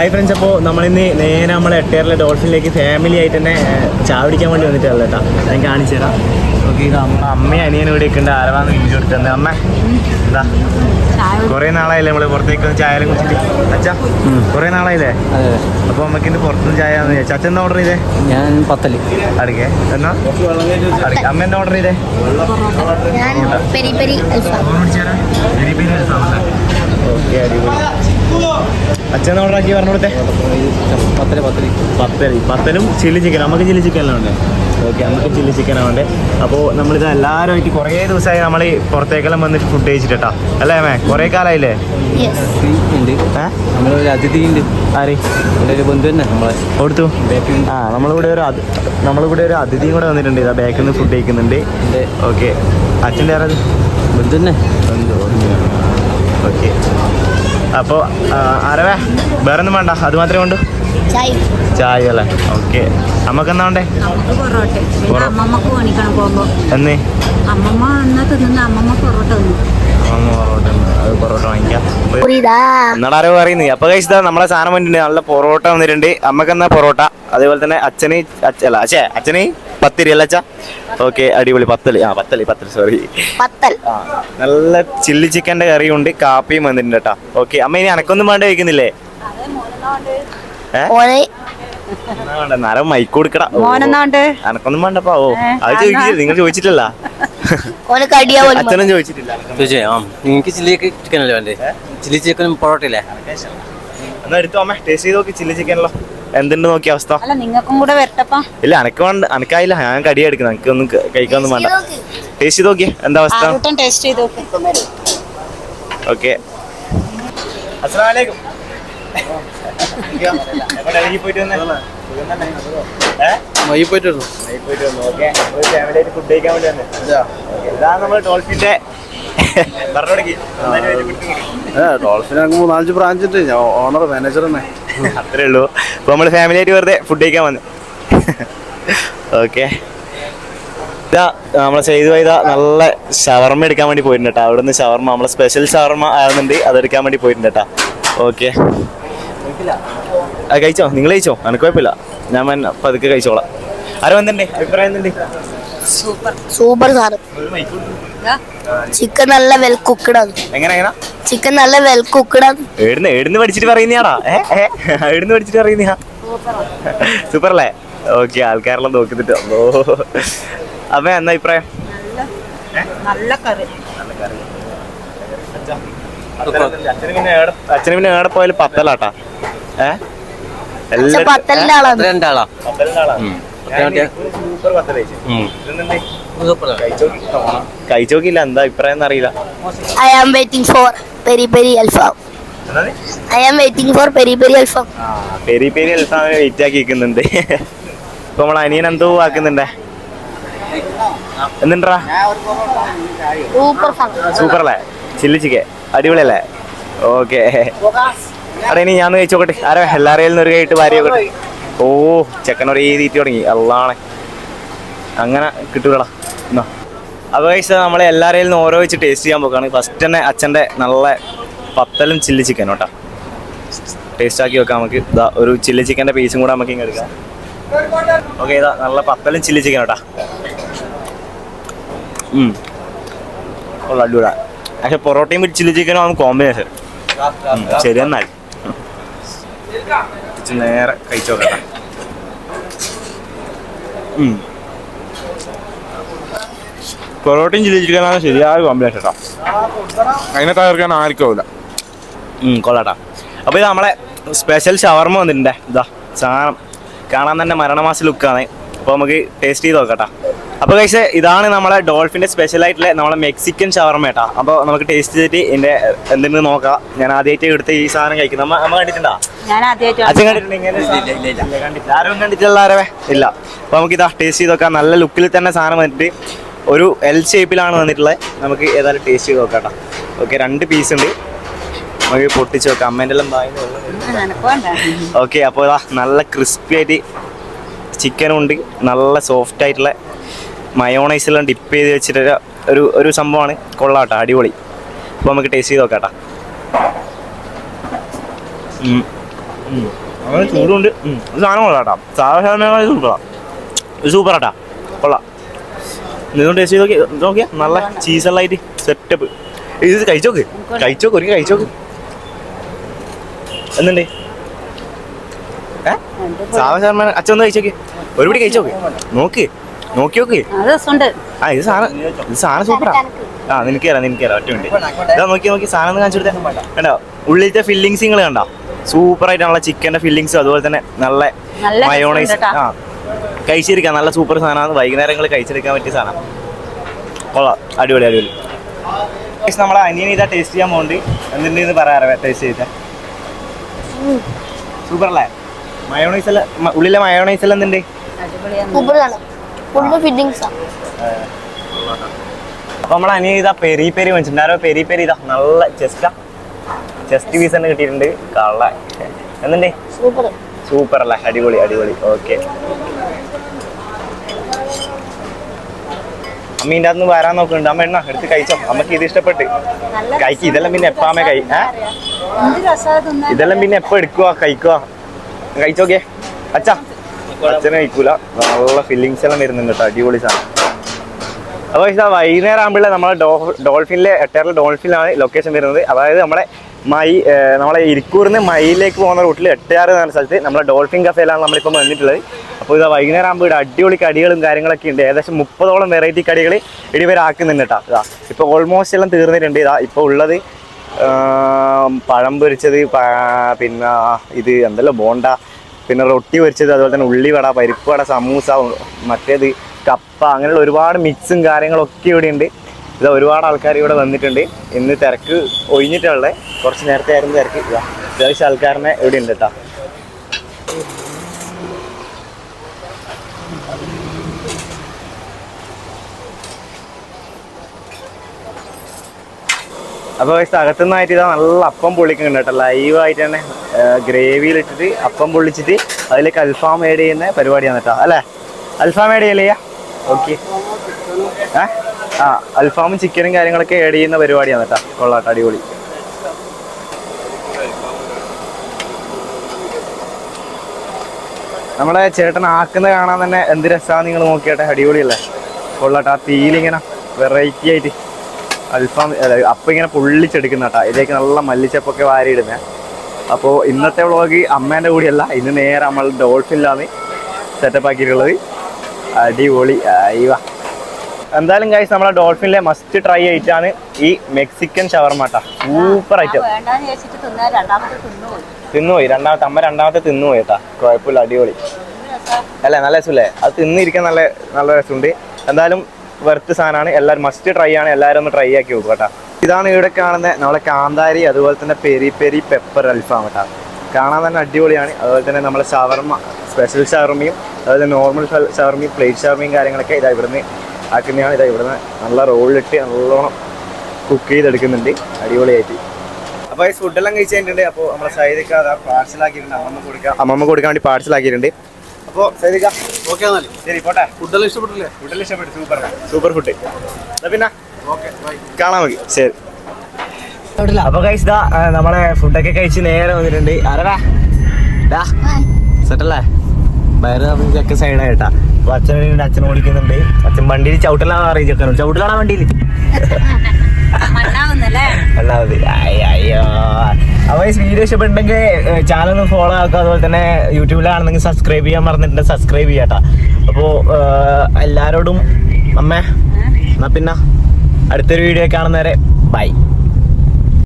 Hi friends, അപ്പോൾ നമ്മളിന്ന് നേരെ നമ്മളെ എട്ടേറിലെ ഡോൾഫിനിലേക്ക് ഫാമിലി ആയിട്ട് തന്നെ ചായ പിടിക്കാൻ വേണ്ടി വന്നിട്ടുള്ളത് കേട്ടോ. ഞാൻ കാണിച്ചു തരാം. ഓക്കെ, ഇത് നമ്മുടെ അമ്മയും അനിയനും ഇവിടെ ഉണ്ട്. ആരവാന്ന് വീഡിയോ എടുത്തത് അമ്മ. എന്താ കുറേ നാളായില്ലേ നമ്മൾ പുറത്തേക്ക് ചായ കുടിച്ചിട്ട്? അച്ഛാ കുറേ നാളായില്ലേ? അപ്പോൾ അമ്മക്ക് ഇന്ന് പുറത്തുനിന്ന് ചായ ചോദിച്ചാൽ അച്ഛൻ എന്താ ഓർഡർ ചെയ്തേ? ഞാൻ പത്തല് അടുക്കേ എന്നാ അമ്മ എന്താ ഓർഡർ ചെയ്തേ? ഓക്കെ, അടിപൊളി. അച്ഛൻ ഓർഡർ ആക്കി പറഞ്ഞു കൊടുത്തേ? പത്തലും ചില്ലി ചിക്കൻ. നമുക്ക് ചില്ലി ചിക്കനെല്ലാം ഉണ്ട്. ഓക്കെ, നമുക്ക് ചില്ലി ചിക്കനാണ് വേണ്ടത്. അപ്പോൾ നമ്മളിത് എല്ലാവരുമായിട്ട് കുറേ ദിവസമായി നമ്മൾ പുറത്തേക്കെല്ലാം വന്നിട്ട് ഫുഡ് കഴിച്ചിട്ടാ അല്ലേ മേ? കുറേ കാലമായില്ലേ? നമ്മളൊരു അതിഥി ഉണ്ട്. ആര്? ഒരു ബന്ധു തന്നെ നമ്മളെ കൊടുത്തു. ആ, നമ്മളിവിടെ ഒരു അതിഥിയും കൂടെ വന്നിട്ടുണ്ട്. ഇതാ ബാക്കിൽ നിന്ന് ഫുഡ് കഴിക്കുന്നുണ്ട്. ഓക്കെ, അച്ഛൻ്റെ ആരത്? ബന്ധു തന്നെ. ഓക്കെ, അപ്പോൾ ആരവേ വേറെ ഒന്നും വേണ്ട, അത് മാത്രമേ വേണ്ടൂ? ചായ അല്ലേ? ഓക്കെ, അമ്മക്ക് എന്നാ വേണ്ടേ? എന്നേ പൊറോട്ട വാങ്ങിക്കാം. എന്നാടാരോ പറയുന്നേ. അപ്പൊ കഴിച്ചതാ നമ്മളെ സാധനം വന്നിട്ടുണ്ട്. നല്ല പൊറോട്ട വന്നിട്ടുണ്ട്. അമ്മക്ക് എന്നാ പൊറോട്ട, അതേപോലെ തന്നെ അച്ഛന് പത്തിരി അല്ല അച്ഛാ? ഓക്കെ, അടിപൊളി. പത്തല് സോറി, നല്ല ചില്ലി ചിക്കൻ്റെ കറിയുണ്ട്, കാപ്പിയും വന്നിട്ടുണ്ട് കേട്ടോ. ഓക്കെ, അമ്മ ഇനി അനക്കൊന്നും വേണ്ട കഴിക്കുന്നില്ലേ? നേരം മൈക്ക് കൊടുക്കടാ. അനക്കൊന്നും വേണ്ടപ്പാ. ഓ, അത് ചോദിക്കില്ല, നിങ്ങൾ ചോദിച്ചിട്ടില്ല? അച്ഛനും ചോദിച്ചിട്ടില്ല. നിങ്ങൾക്ക് ചില്ലി ചിക്കൻ അല്ലേ വേണ്ടേ? ചില്ലി ചിക്കനും പൊറോട്ടയില്ലേ? എന്നാ എടുത്തോ അമ്മ, ടേസ്റ്റ് ചെയ്ത് നോക്കി ചില്ലി ചിക്കനല്ലോ എന്തുണ്ട് നോക്കി അവസ്ഥ. നിങ്ങൾക്കും കൂടെ വരട്ടപ്പാ. ഇല്ല, അനക്കായില്ല, ഞാൻ കടിയാ എടുക്കുന്നത്. എനിക്കൊന്നും കഴിക്കാനൊന്നും വേണ്ട. ടേസ്റ്റ് ചെയ്ത് നോക്കിയേ എന്താ അവസ്ഥ. ഓക്കെ, അസ്സലാമലൈക്കും. ഫുഡ് കഴിക്കാൻ വേണ്ടി വന്നേ. ഇതാണ് നമ്മൾ ഡോൾഫിന്റെ ഡോൾഫിന് 3-4 ബ്രാഞ്ച് ഉണ്ട്. ഓണർ മാനേജർ തന്നെ. അത്രേ ഉള്ളൂ. അപ്പോൾ നമ്മൾ ഫാമിലി ആയിട്ട് വെറുതെ ഫുഡ് കഴിക്കാൻ വന്നു. ഓക്കെ, ഇതാ നമ്മളെ ചെയ്തു പോയതാ നല്ല ഷവർമ്മ എടുക്കാൻ വേണ്ടി പോയിട്ടുണ്ട് കേട്ടോ. അവിടെ നിന്ന് ഷവർമ്മ, നമ്മളെ സ്പെഷ്യൽ ഷവർമ്മ ആകുന്നുണ്ട്, അതെടുക്കാൻ വേണ്ടി പോയിട്ടുണ്ട് കേട്ടോ. ഓക്കെ, കഴിച്ചോ? നിങ്ങൾ കഴിച്ചോ? എനിക്ക് കുഴപ്പമില്ല, ഞാൻ പതുക്കെ കഴിച്ചോളാം. ആരോ വന്നിട്ടുണ്ട്? അഭിപ്രായം എന്തുണ്ട്? സൂപ്പർ സാധനം. ചിക്കൻ നല്ല വെൽ കുക്ക്ഡ് ആണ്. എങ്ങനെ ചിക്കൻ നല്ല വെൽ കുക്ക്ഡ് ആണ്. എവിടുന്ന് പഠിച്ചിട്ട് പറയുന്നയാടാ? എവിടുന്ന് പഠിച്ചിട്ട് പറയുന്നയാ? സൂപ്പർ അല്ലേ? ഓക്കെ, ആൾക്കാരെല്ലാം നോക്കുന്നുണ്ട്. അപ്പൊ എന്താ അഭിപ്രായം? അച്ഛന് പിന്നെ ഏടെ പോയാലും പത്തലാട്ടാ. കഴിച്ചോക്കില്ല, എന്താ അഭിപ്രായം എന്നറിയില്ല. I am waiting for peri peri alfam. Peri peri അൽഫാമിനെ വെയിറ്റ് ആക്കി നിൽക്കുന്നുണ്ട്. ഇപ്പൊ നമ്മളെ അനിയൻ എന്തോ ആക്കുന്നുണ്ടേ. എന്തുണ്ടാ? സൂപ്പർ അല്ലേ? ചില്ലി ചിക്കൻ അടിപൊളിയല്ലേ? ഓക്കെ, അവിടെ ഇനി ഞാൻ കഴിച്ചോക്കട്ടെ. ആരോ എല്ലാവരെയും ഒരു കൈയിട്ട് ഭാര്യ. ഓ, ചെക്കനൊരു തീറ്റി തുടങ്ങി. അള്ളാണ്, അങ്ങനെ കിട്ടൂടാ. എന്നാ അപ്പോൾ കഴിച്ചാൽ നമ്മളെ എല്ലാവരെയും നിന്ന് ഓരോ വെച്ച് ടേസ്റ്റ് ചെയ്യാൻ പോക്കാണ്. ഫസ്റ്റ് തന്നെ അച്ഛൻ്റെ നല്ല പത്തലും ചില്ലി ചിക്കനും കേട്ടോ. ടേസ്റ്റ് ആക്കി വെക്കാം നമുക്ക്. ഇതാ ഒരു ചില്ലി ചിക്കൻ്റെ പീസും കൂടെ നമുക്ക് ഇങ്ങനെ എടുക്കാം. ഓക്കെ, ഇതാ നല്ല പത്തലും ചില്ലി ചിക്കൻ കേട്ടോ. അടിപൊളിയാ. പക്ഷെ പൊറോട്ടയും ചില്ലി ചിക്കനും ആണ് കോമ്പിനേഷൻ. ശരി, എന്നാൽ നേരെ കഴിച്ചു നോക്കട്ടെ. പൊറോട്ടയും ചില്ലി ചിക്കനാണ് ശരിയായ കോമ്പിനേഷൻ കേട്ടോ. അതിനെ തകർക്കാൻ ആർക്കാവില്ല. കൊള്ളാട്ടാ. അപ്പോൾ ഇത് നമ്മളെ സ്പെഷ്യൽ ഷവർമ്മ വന്നിട്ടുണ്ടേ. ഇതാ സാധനം കാണാൻ തന്നെ മരണമാസ ലുക്കാണ്. അപ്പോൾ നമുക്ക് ടേസ്റ്റ് ചെയ്ത് നോക്കട്ടാ. അപ്പോൾ കഴിച്ച് ഇതാണ് നമ്മളെ ഡോൾഫിൻ്റെ സ്പെഷ്യലായിട്ടുള്ള നമ്മളെ മെക്സിക്കൻ ഷവർമ്മ കേട്ടാ. അപ്പോൾ നമുക്ക് ടേസ്റ്റ് ചെയ്തിട്ട് ഇതിൻ്റെ എന്തെങ്കിലും നോക്കാം. ഞാൻ ആദ്യമായിട്ട് എടുത്ത് ഈ സാധനം കഴിക്കുന്നത്. അമ്മ കണ്ടിട്ടുണ്ടോ? അച്ഛൻ കണ്ടിട്ടുണ്ട്? ആരും കണ്ടിട്ടുള്ള ആരവേ ഇല്ല. അപ്പോൾ നമുക്ക് ഇതാ ടേസ്റ്റ് ചെയ്ത് നോക്കാം. നല്ല ലുക്കിൽ തന്നെ സാധനം വന്നിട്ട് ഒരു എൽ ഷേപ്പിലാണ് വന്നിട്ടുള്ളത്. നമുക്ക് ഏതായാലും ടേസ്റ്റ് ചെയ്ത് നോക്കാം കേട്ടോ. ഓക്കെ, 2 പീസ് ഉണ്ട്. നമുക്ക് പൊട്ടിച്ച് നോക്കാം. അമ്മേൻ്റെ എല്ലാം ഓക്കെ. അപ്പോൾ ഇതാ നല്ല ക്രിസ്പി ആയിട്ട് ചിക്കനും ഉണ്ട്, നല്ല സോഫ്റ്റ് ആയിട്ടുള്ള മയോണൈസെല്ലാം ഡിപ്പ് ചെയ്ത് വെച്ചിട്ട് ഒരു സംഭവമാണ്. കൊള്ളാട്ടോ, അടിപൊളി. അപ്പോൾ നമുക്ക് ടേസ്റ്റ് ചെയ്ത് നോക്കാം കേട്ടോ. അങ്ങനെ ചൂടുണ്ട്. ഇത് സാധനം കൊള്ളാം കേട്ടോ. സാധാരണ സൂപ്പർ ആട്ടാ, കൊള്ളാം. നിങ്ങൾ ടേസ്റ്റ് ചെയ്ത് നോക്കിയാ നല്ല ചീസെല്ലായിട്ട് സെറ്റപ്പ്. ഇത് കഴിച്ചോക്ക് ഒരിക്കൽ കഴിച്ചോക്ക്. എന്തുണ്ട് സാധാരണ അച്ഛൻ ഒന്ന് കഴിച്ചോക്ക്, ഒരുപടി കഴിച്ചോക്ക്, നോക്ക് നോക്കി. ആ ഇത് സാധനം സൂപ്പറാ. ആ നിനക്ക് തരാം ഒറ്റ മിനിറ്റ്. ഇതാ നോക്കി സാധനം ഒന്ന് കാണിച്ചു കൊടുത്തേ. കണ്ടോ ഉള്ളിലത്തെ ഫില്ലിങ്സ് നിങ്ങൾ കണ്ടോ, സൂപ്പറായിട്ടുള്ള ചിക്കൻ്റെ ഫില്ലിങ്സും അതുപോലെ തന്നെ നല്ല മയോണൈസ്. ആ കഴിച്ചിരിക്കാം, നല്ല സൂപ്പർ സാധനമാണ്. വൈകുന്നേരങ്ങളിൽ കഴിച്ചെടുക്കാൻ പറ്റിയ സാധനം. കൊള്ളാം, അടിപൊളി. നമ്മളെ അനിയൻ ഇതാ ടേസ്റ്റ് ചെയ്യാൻ പോകുന്നുണ്ട്. എന്തുണ്ടെന്ന് പറയാറേ ടേസ്റ്റ് ചെയ്തേ. സൂപ്പർ അല്ലേ? മയോണൈസ് എല്ലാം ഉള്ളിലെ മയോണൈസ് എല്ലാം എന്തുണ്ട്? അപ്പൊ നമ്മളെ അനിയൻ ഇതാ പെരി വെച്ചിട്ടുണ്ടാരോ. പെരി ഇതാ നല്ല ചെസ്റ്റ് പീസ് തന്നെ കിട്ടിയിട്ടുണ്ട്. കള്ള എന്തുണ്ട്? സൂപ്പർ അല്ലേ? അടിപൊളി. ഓക്കെ, അമ്മ ഇതിൻ്റെ അകത്ത് വരാൻ നോക്കുന്നുണ്ട്. അമ്മ എണ്ണ എടുത്ത് കഴിച്ചോ, അമ്മക്ക് ഇത് ഇഷ്ടപ്പെട്ട് കഴിക്കും. ഇതെല്ലാം പിന്നെ എപ്പാമേ ഇതെല്ലാം പിന്നെ എപ്പോ എടുക്കുക കഴിച്ചോക്കെ. അച്ഛനെ കഴിക്കൂല. നല്ല ഫില്ലിങ്സ് എല്ലാം വരുന്നുണ്ട് കേട്ടോ, അടിപൊളി സാധനം. അപ്പോൾ ഇതാ വൈകുന്നേരം ആകുമ്പോഴേ നമ്മളെ ഡോൾഫിനിലെ എട്ടേറിലെ ഡോൾഫിനിലാണ് ലൊക്കേഷൻ വരുന്നത്. അതായത് നമ്മളെ ഇരിക്കൂറിന്ന് മയിലേക്ക് പോകുന്ന റൂട്ടിൽ എട്ടാറ് എന്ന സ്ഥലത്ത് നമ്മളെ ഡോൾഫിൻ കഫേയിലാണ് നമ്മളിപ്പോൾ വന്നിട്ടുള്ളത്. അപ്പോൾ ഇതാ വൈകുന്നേരം ആകുമ്പോൾ ഇവിടെ അടിപൊളി കടികളും കാര്യങ്ങളൊക്കെ ഉണ്ട്. ഏകദേശം 30ഓളം വെറൈറ്റി കടികൾ ഇവരാക്കുന്നുണ്ട് കേട്ടോ. ഇതാ ഇപ്പോൾ ഓൾമോസ്റ്റ് എല്ലാം തീർന്നിട്ടുണ്ട്. ഇതാ ഇപ്പോൾ ഉള്ളത് പഴം പൊരിച്ചത്, പിന്നെ ഇത് എന്തല്ലോ ബോണ്ട, പിന്നെ റൊട്ടി പൊരിച്ചത്, അതുപോലെ തന്നെ ഉള്ളിവട, പരിപ്പ് വട, സമൂസ, മറ്റേത് കപ്പ, അങ്ങനെയുള്ള ഒരുപാട് മിക്സും കാര്യങ്ങളൊക്കെ ഇവിടെ ഉണ്ട്. ഇതാ ഒരുപാട് ആൾക്കാർ ഇവിടെ വന്നിട്ടുണ്ട്. ഇന്ന് തിരക്ക് ഒഴിഞ്ഞിട്ടുള്ളത്, കുറച്ച് നേരത്തെ ആയിരുന്നു തിരക്ക്. ഇതാ അത്യാവശ്യം ആൾക്കാരനെ ഇവിടെ ഉണ്ട് കേട്ടോ. അപ്പോൾ അകത്തുനിന്നായിട്ട് ഇതാ നല്ല അപ്പം പൊള്ളിക്കുന്നുണ്ട് കേട്ടോ. ലൈവായിട്ട് തന്നെ ഗ്രേവിയിലിട്ടിട്ട് അപ്പം പൊള്ളിച്ചിട്ട് അതിലേക്ക് അൽഫാം ആഡ് ചെയ്യുന്ന പരിപാടിയാണ് കേട്ടോ. അല്ലേ, അൽഫാം ആഡ് ചെയ്യല്ലേ? ഓക്കെ. അൽഫാമും ചിക്കനും കാര്യങ്ങളൊക്കെ ആഡ് ചെയ്യുന്ന പരിപാടിയാണ് കേട്ടോ. കൊള്ളാട്ടോ, അടിപൊളി. നമ്മളെ ചേട്ടൻ ആക്കുന്ന കാണാൻ തന്നെ എന്ത് രസമാണ്, നിങ്ങൾ നോക്കിയാട്ടെ, അടിപൊളിയല്ലേ? കൊള്ളാട്ടോ. ആ തീയിലിങ്ങനെ വെറൈറ്റി ആയിട്ട് അൽഫാം അപ്പം ഇങ്ങനെ പൊള്ളിച്ചെടുക്കുന്ന കേട്ടോ. ഇതിലേക്ക് നല്ല മല്ലിച്ചപ്പൊക്കെ വാരിയിടുന്നത്. അപ്പോൾ ഇന്നത്തെ വ്ളോഗ് അമ്മേൻ്റെ കൂടിയല്ല, ഇന്ന് നേരെ നമ്മൾ ഡോൾഫിനിലാണ് സെറ്റപ്പ് ആക്കിയിട്ടുള്ളത്. അടിപൊളി. അയ്യോ, എന്തായാലും ഗൈസ് നമ്മളെ ഡോൾഫിനിലെ മസ്റ്റ് ട്രൈ ആയിട്ടാണ് ഈ മെക്സിക്കൻ ഷവർമ കേട്ടോ. Super item. തിന്നുപോയി രണ്ടാമത്തെ തിന്നുപോയി കേട്ടോ. കുഴപ്പമില്ല, അടിപൊളി അല്ലേ? നല്ല രസമല്ലേ? അത് തിന്നിരിക്കാൻ നല്ല രസമുണ്ട്. എന്തായാലും വെറുത്ത് സാധനമാണ്. എല്ലാവരും മസ്റ്റ് ട്രൈ ആണ്. എല്ലാവരും ഒന്ന് ട്രൈ ആക്കി നോക്കുക കേട്ടോ. ഇതാണ് ഇവിടെ കാണുന്നത് നമ്മളെ കാന്താരി, അതുപോലെ തന്നെ പെരി പെപ്പർ അൽഫാം കേട്ടോ. കാണാൻ തന്നെ അടിപൊളിയാണ്. അതുപോലെ തന്നെ നമ്മളെ ഷവർമ, സ്പെഷ്യൽ ഷവർമയും അതുപോലെ നോർമൽ ഷവർമയും പ്ലേറ്റ് ഷവർമയും കാര്യങ്ങളൊക്കെ ഇതാ ഇവിടുന്ന് ആക്കുന്നതാണ്. ഇതാ ഇവിടുന്ന് നല്ല റോളിലിട്ട് നല്ലോണം കുക്ക് ചെയ്തെടുക്കുന്നുണ്ട് അടിപൊളിയായിട്ട്. അപ്പോൾ ഈ ഫുഡെല്ലാം കഴിച്ച് കഴിഞ്ഞിട്ടുണ്ട്. അപ്പോൾ നമ്മളെ സൈദിക്ക അതാ പാഴ്സലാക്കിയിട്ടുണ്ട്. അമ്മമ്മ കൊടുക്കാൻ വേണ്ടി പാഴ്സലാക്കിയിട്ടുണ്ട്. അപ്പോൾ സൈദിക്ക ഓക്കെ എന്നാൽ ശരി പോട്ടെ. ഫുഡെല്ലാം ഇഷ്ടപ്പെട്ടില്ലേ? ഫുഡെല്ലാം ഇഷ്ടപ്പെട്ടു. Super food. പിന്നെ ഓക്കെ കാണാൻ മതി. ശരി. അപ്പോൾ കഴിച്ച് ഇതാ നമ്മളെ ഫുഡൊക്കെ കഴിച്ച് നേരെ വന്നിട്ടുണ്ട്. ആരാ സെറ്റല്ലേ? വയറ് ചെക്ക സൈഡായിട്ടാ. അപ്പോൾ അച്ഛൻ ഓടിക്കുന്നുണ്ട്. അച്ഛൻ വണ്ടിയിൽ ചവിട്ടലാണ് അറിയും. ചെക്കനോട് ചവിട്ടലാണോ വണ്ടിയിൽ? അല്ലാതെ അയ്യോ. അപ്പോൾ ഈ വീഡിയോ ഇഷ്ടപ്പെട്ടുണ്ടെങ്കിൽ ചാനൽ ഒന്ന് ഫോളോ ആക്കുക. അതുപോലെ തന്നെ യൂട്യൂബിലാണെന്നെങ്കിൽ സബ്സ്ക്രൈബ് ചെയ്യാൻ മറന്നിട്ടുണ്ട്, സബ്സ്ക്രൈബ് ചെയ്യാട്ടോ. അപ്പോൾ എല്ലാവരോടും അമ്മേ എന്നാ പിന്നെ അടുത്തൊരു വീഡിയോ കാണുന്നവരെ ബൈ.